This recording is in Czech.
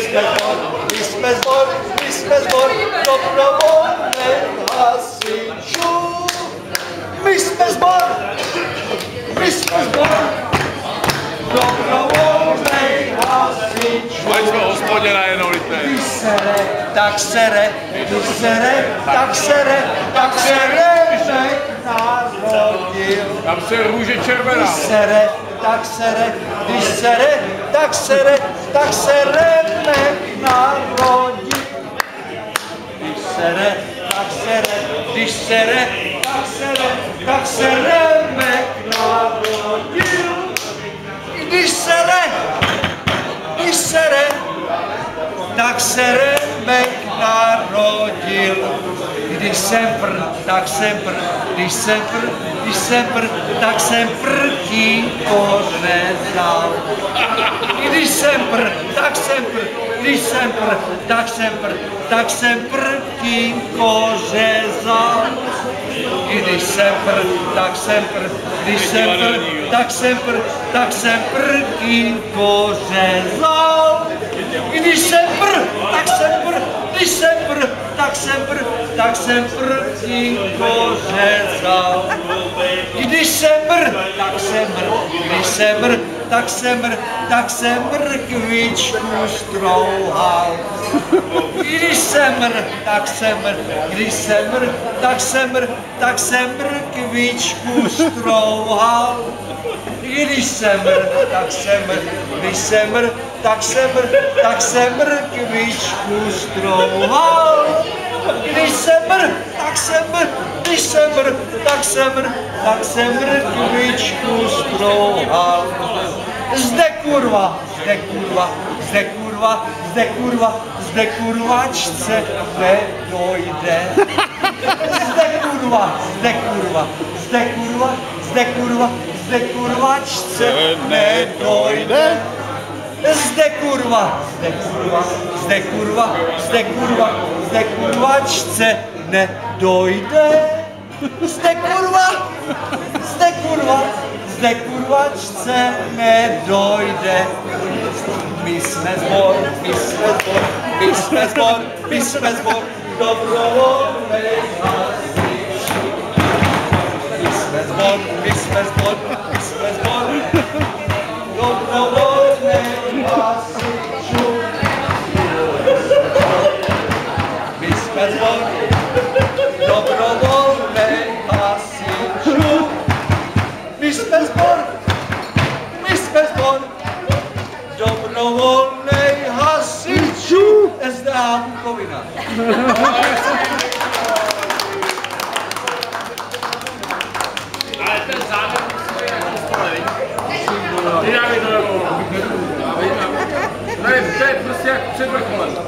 my jsme sbor dobrovolných hasičů. My jsme sbor dobrovolných hasičů. Ať jsme hospodě najednou lidé. Když sere, tak sere, když sere, tak sere, tak sere, nech narodil. Tam se růže červená. Když sere, tak sere, když sere, tak sere, tak sere, nech narodil. Když sere, tak sere, když sere, tak sere, tak sere, nech narodil. Když sere, tak se remek narodil. Když jsem pr, tak jsem pr, když jsem pr, tak jsem prkínko řezal. Když jsem pr, tak jsem pr, když jsem pr, tak jsem prkínko řezal. Když jsem pr, tak jsem pr, když jsem pr, tak jsem prkínko řezal. Když jsem pr, tak jsem pr, když jsem pr, tak jsem prkínko řezal. Když jsem pr, tak jsem pr, když jsem pr, tak jsem mrkvičku strouhal. Když jsem mr, tak jsem mr, když jsem mr, tak jsem mrkvičku strouhal. Když jsem mr, tak jsem mr, když jsem mr, tak jsem mrkvičku strouhal. Když jsem mr, tak jsem mr, když jsem mr, tak jsem mrkvičku strouhal. Zde kurvačce nedojde. Zde kurvačce nedojde. Zde kurvačce nedojde. Zde kurvačce nedojde. My jsme sbor dobrovolných hasičů. My jsme sbor dobrovolných hasičů. My jsme sbor dobrovolných hasičů. My jsme sbor dobrovolných hasičů. SDA Bukovina. Ale ten závěr musí být jako spolevý. Ty dávej to nebo... Nevím, to je prostě jak před vrcholem.